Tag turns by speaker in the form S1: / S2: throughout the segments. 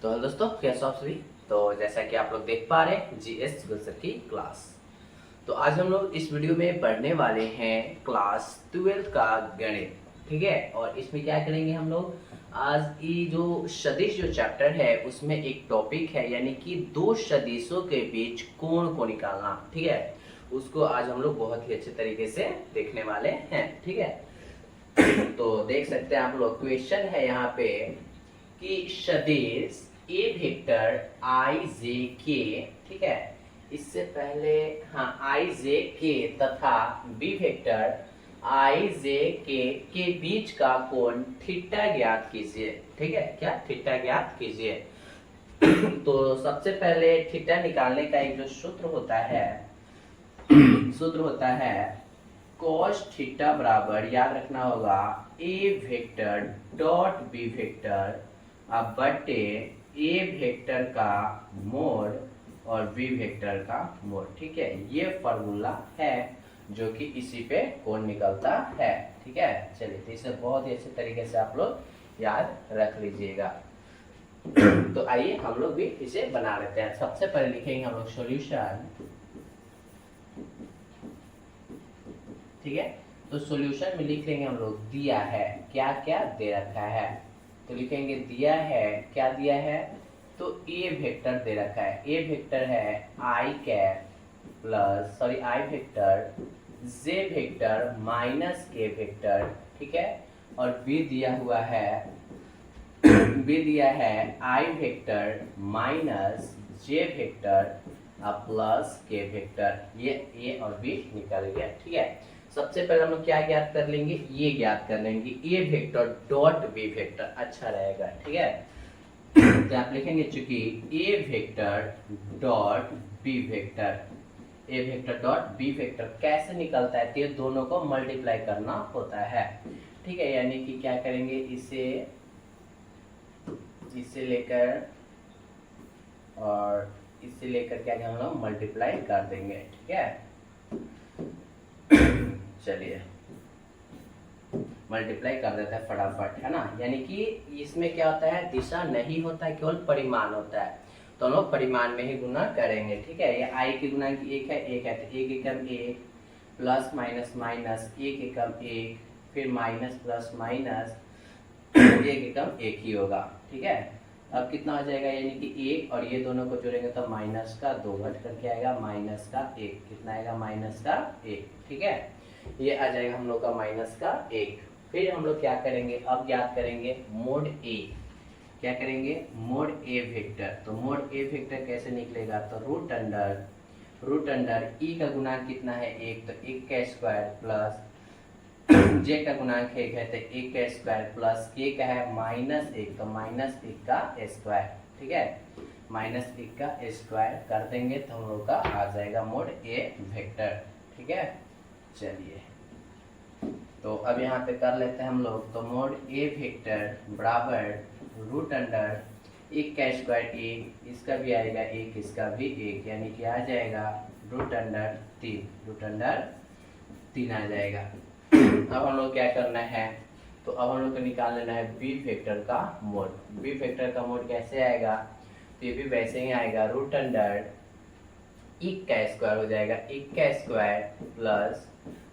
S1: तो हेलो दोस्तों, कैसे हो आप सभी। तो जैसा कि आप लोग देख पा रहे हैं जीएस गुलसर की क्लास। तो आज हम लोग इस वीडियो में पढ़ने वाले हैं क्लास 12 का गणित। ठीक है, और इसमें क्या करेंगे हम लोग, आज ये जो सदिश जो चैप्टर है उसमें एक टॉपिक है, यानी कि दो सदिशों के बीच कोण को निकालना। ठीक है, उसको आज हम लोग बहुत ही अच्छे तरीके से देखने वाले हैं। ठीक है, तो देख सकते हैं आप लोग, क्वेश्चन है यहाँ पे कि सदिश ए वेक्टर आई जे के, ठीक है, इससे पहले हाँ आई जे के तथा बी वेक्टर आई जे के बीच का कोण थीटा ज्ञात कीजिए। ठीक है, क्या थीटा ज्ञात कीजिए। तो सबसे पहले थीटा निकालने का एक जो सूत्र होता है cos थीटा बराबर, याद रखना होगा, ए वेक्टर डॉट बी वेक्टर अब बटे ए वेक्टर का मोड और बी वेक्टर का मोड। ठीक है, ये फॉर्मूला है जो कि इसी पे कोण निकलता है। ठीक है, चलिए, तो इसे बहुत ही अच्छे तरीके से आप लोग याद रख लीजिएगा। तो आइए हम लोग भी इसे बना लेते हैं। सबसे पहले लिखेंगे हम लोग सॉल्यूशन। ठीक है, तो सॉल्यूशन में लिख लेंगे हम लोग दिया है, क्या क्या दे रखा है। तो लिखेंगे दिया है, क्या दिया है, तो ए वेक्टर दे रखा है। ए वेक्टर है आई वेक्टर जे वेक्टर माइनस के वेक्टर। ठीक है, और बी दिया हुआ है आई वेक्टर माइनस जे वेक्टर प्लस के वेक्टर। ये ए और बी निकल गया। ठीक है, सबसे पहले हम लोग क्या ज्ञात कर लेंगे, ये ज्ञात कर लेंगे ए वेक्टर डॉट बी वेक्टर, अच्छा रहेगा। ठीक है, तो आप लिखेंगे चूंकि ए वेक्टर डॉट बी वेक्टर कैसे निकलता है, तो ये दोनों को मल्टीप्लाई करना होता है। ठीक है, यानी कि क्या करेंगे, इसे लेकर और इसे लेकर क्या हम लोग मल्टीप्लाई कर देंगे। ठीक है, चलिए मल्टीप्लाई कर देते हैं फटाफट, है ना। यानी कि इसमें क्या होता है, दिशा नहीं होता है, केवल परिमाण होता है, तो हम लोग परिमाण में ही गुना करेंगे। ठीक है, ये आई की गुना की एक है तो एक एकम एक प्लस माइनस माइनस एक एकम एक, फिर माइनस प्लस माइनस एक एकम एक ही होगा। ठीक है, अब कितना हो जाएगा, यानी कि एक और ये दोनों को जोड़ेंगे तो माइनस का दो घट करके आएगा माइनस का एक, कितना आएगा माइनस का एक। ठीक है, ये आ जाएगा हम लोग का माइनस का एक। फिर हम लोग क्या करेंगे, अब याद करेंगे मोड ए। क्या करेंगे, मोड ए वेक्टर। तो मोड ए वेक्टर कैसे निकलेगा, तो रूट अंडर ई का गुणांक कितना है एक, तो एक का स्क्वायर प्लस जे का गुणांक एक है तो एक का स्क्वायर प्लस के का है माइनस एक, तो माइनस एक का स्क्वायर। ठीक है, माइनस एक का स्क्वायर कर देंगे तो हम लोग का आ जाएगा मोड ए वेक्टर। ठीक है, चलिए, तो अब यहाँ पे कर लेते हैं हम लोग। तो मोड ए वेक्टर बराबर रूट अंडर एक का स्क्वायर एक, इसका भी आएगा एक, इसका भी एक, यानी कि आ जाएगा रूट अंडर तीन आ जाएगा। अब हम लोग क्या करना है, तो अब हम लोग को निकाल लेना है बी वेक्टर का मोड। बी वेक्टर का मोड कैसे आएगा, तो ये भी वैसे ही आएगा, रूट अंडर एक का स्क्वायर हो जाएगा, एक का स्क्वायर प्लस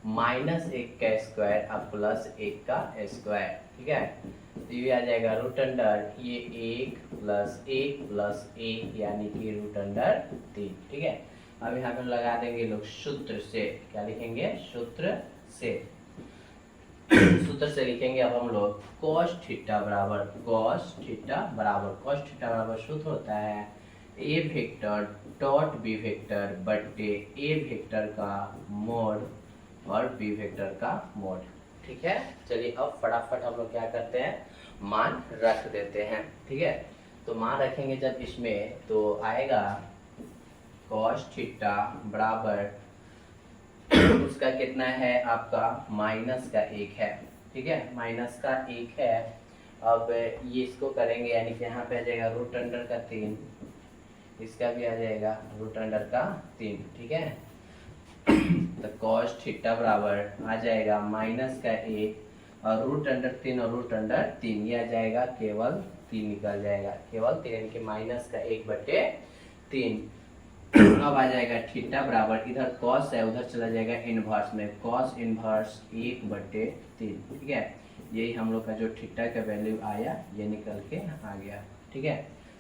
S1: माइनस एक का स्क्वायर अब प्लस एक का स्क्वायर। ठीक है, तो ये आ जाएगा रूट अंडर ये एक प्लस एक यानी कि रूट अंडर तीन। ठीक है, अब यहाँ पे लगा देंगे लोग सूत्र से, क्या लिखेंगे, सूत्र से लिखेंगे अब हम लोग cos थीटा बराबर सूत्र होता है ए वेक्टर डॉट बी वेक्टर बटे ए वेक्टर का मोड और बी वेक्टर का मोड। ठीक है, चलिए अब फटाफट हम लोग क्या करते हैं, मान रख देते हैं। ठीक है, तो मान रखेंगे जब इसमें, तो आएगा cos थीटा बराबर उसका कितना है आपका माइनस का एक है। ठीक है, माइनस का एक है। अब ये इसको करेंगे, यानी कि यहाँ पे आ जाएगा रूट अंडर का तीन, इसका भी आ जाएगा रूट अंडर का तीन। ठीक है, तो cos थीटा बराबर आ जाएगा माइनस का एक और रूट अंडर तीन, ये आ जाएगा केवल 3 निकल जाएगा, केवल 3 यानी कि माइनस का 1/3। अब आ जाएगा थीटा बराबर, इधर कॉस है उधर चला जाएगा इनवर्स में, कॉस इनवर्स 1/3, ठीक है। यही हम लोग का जो थीटा का वैल्यू आया ये निकल के आ गया, ठीक है।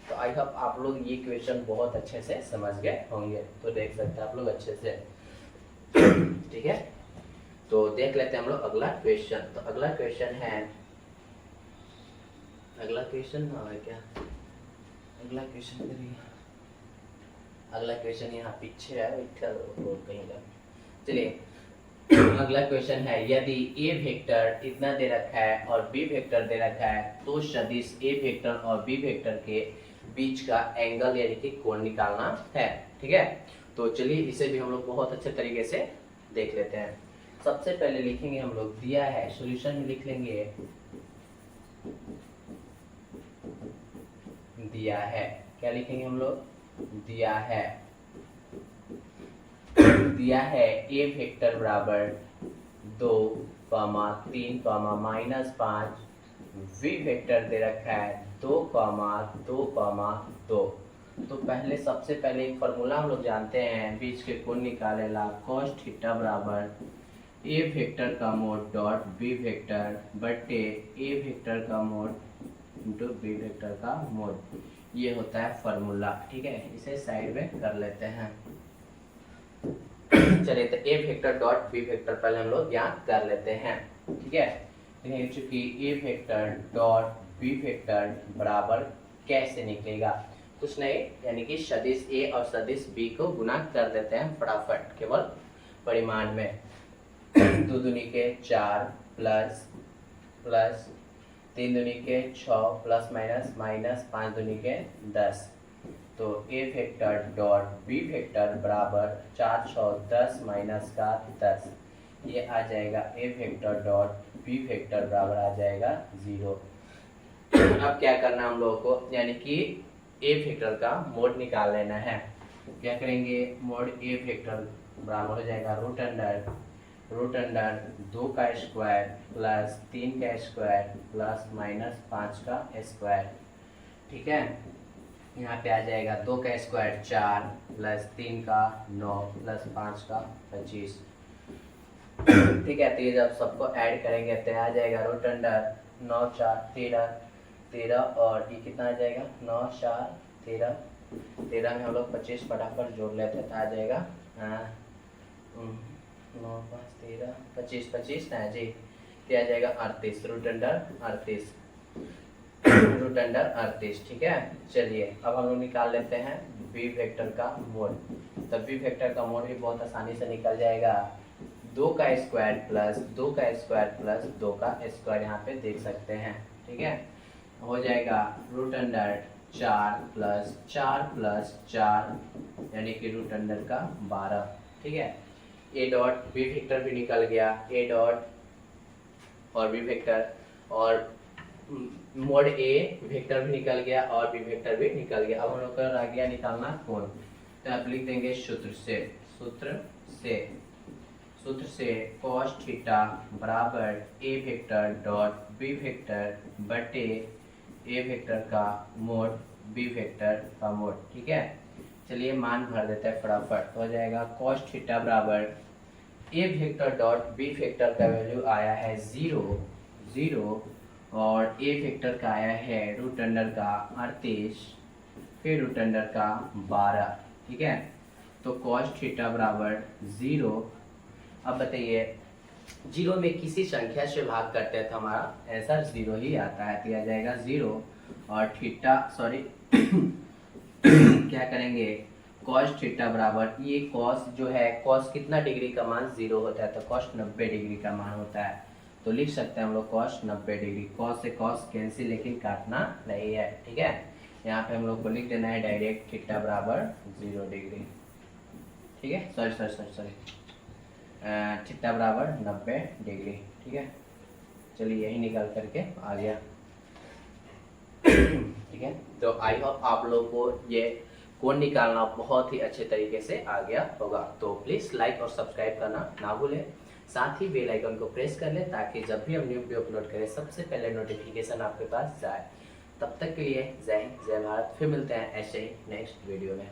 S1: तो आई होप आप लोग ये क्वेश्चन बहुत अच्छे से समझ गए होंगे, तो देख सकते हैं आप लोग अच्छे से, ठीक है। तो देख लेते हैं हम लोग अगला क्वेश्चन। तो अगला क्वेश्चन है, अगला क्वेश्चन है क्या, अगला क्वेश्चन करिए, अगला क्वेश्चन यहाँ पीछे है कहीं का। चलिए अगला क्वेश्चन है, यदि ए वेक्टर इतना दे रखा है और बी वेक्टर दे रखा है तो सदिश ए वेक्टर और बी वेक्टर के बीच का एंगल यानी कि कोण निकालना है, ठीक है। तो चलिए इसे भी हम लोग बहुत अच्छे तरीके से देख लेते हैं। सबसे पहले लिखेंगे हम लोग, दिया है सॉल्यूशन में लिख लेंगे, दिया है, क्या लिखेंगे हम लोग, दिया है, दिया है ए वेक्टर बराबर 2, 3, -5, वी वेक्टर दे रखा है 2, 2, 2। तो पहले सबसे पहले एक फॉर्मूला हम लोग जानते हैं बीच के कोण निकालेला, cos थीटा बराबर ए वेक्टर का मोड डॉट बी वेक्टर बटे ए वेक्टर का मोड इंटू बी वेक्टर का मोड, ये होता है फॉर्मूला, ठीक है। इसे साइड में कर लेते हैं। चलिए तो ए वेक्टर डॉट बी वेक्टर पहले हम लोग ज्ञात कर लेते हैं, ठीक है। चूंकि ए वेक्टर डॉट बी वेक्टर बराबर कैसे निकलेगा, कुछ नहीं, यानी कि सदिश ए और सदिश बी को गुना कर देते हैं फटाफट, केवल परिमाण में। 2 दूनी के 4 प्लस 3 दूनी के 6 प्लस माइनस 5 दूनी के 10। तो ए वेक्टर डॉट बी वेक्टर बराबर 4 6 10 माइनस का 10, ये आ जाएगा ए वेक्टर डॉट बी वेक्टर बराबर आ जाएगा 0। अब क्या करना हम लोगों को, यानी कि ए वेक्टर का मोड निकाल लेना है। क्या करेंगे, मोड ए वेक्टर बराबर हो जाएगा रूट अंडर 2 का स्क्वायर प्लस 3 का स्क्वायर प्लस -5 का स्क्वायर, ठीक है। यहाँ पे आ जाएगा 2 का स्क्वायर 4 प्लस 3 का 9 प्लस 5 का 25, ठीक है। तो ये जब सबको ऐड करेंगे तो आ जाएगा रूट अंडर 9 4 13 और ये कितना आ जाएगा 9 4 13 में हम लोग 25 फटाफट जोड़ लेते हैं तो आ जाएगा 9 5 13 25 ना जी, क्या आ जाएगा 38, रूट अंडर 38, ठीक है। चलिए अब हम लोग निकाल लेते हैं बी वेक्टर का मोड। तो बी वेक्टर का मोड भी बहुत आसानी से निकल जाएगा, 2 का स्क्वायर प्लस 2 का स्क्वायर प्लस 2 का स्क्वायर, यहाँ पे देख सकते हैं, ठीक है। हो जाएगा रूट अंडर 4 प्लस 4 यानी कि रूट अंडर का 12, ठीक है। ए डॉट बी वेक्टर भी निकल गया, ए डॉट और बी वेक्टर और मोड ए वेक्टर भी निकल गया और बी वेक्टर भी निकल गया। अब हम लोग का रह गया निकालना कोण, तो आप लिख देंगे सूत्र से cos थीटा बराबर ए वेक्टर डॉट बी वेक्टर बटे ए वेक्टर का मोड बी वेक्टर का मोड, ठीक है। चलिए मान भर देते हैं फटाफट, हो जाएगा cos थीटा बराबर ए वेक्टर डॉट बी वेक्टर का वैल्यू आया है 0 और ए वेक्टर का आया है रूट अंडर का 38 फिर रूट अंडर का 12, ठीक है। तो cos थीटा बराबर 0। अब बताइए 0 में किसी संख्या से भाग करते हैं तो हमारा आंसर 0 ही आता है, तो आ जाएगा 0 और थीटा क्या करेंगे cos थीटा बराबर, ये cos जो है cos कितना डिग्री का मान 0 होता है, तो cos 90 डिग्री का मान होता है। तो लिख सकते हैं हम लोग cos 90 डिग्री, cos से cos कैंसिल, लेकिन काटना नहीं है, ठीक है। यहाँ पे हम लोग को लिख देना है डायरेक्ट थीटा बराबर 0 डिग्री, ठीक है। सॉरी थीटा बराबर 90 डिग्री, ठीक है। चलिए यही निकाल करके आ गया, ठीक है। तो आई होप आप लोगों को ये कोण निकालना बहुत ही अच्छे तरीके से आ गया होगा। तो प्लीज़ लाइक और सब्सक्राइब करना ना भूलें, साथ ही बेल आइकन को प्रेस कर लें ताकि जब भी हम न्यू वीडियो अपलोड करें सबसे पहले नोटिफिकेशन आपके पास जाए। तब तक के लिए जय हिंद जय भारत। फिर मिलते हैं ऐसे ही नेक्स्ट वीडियो में।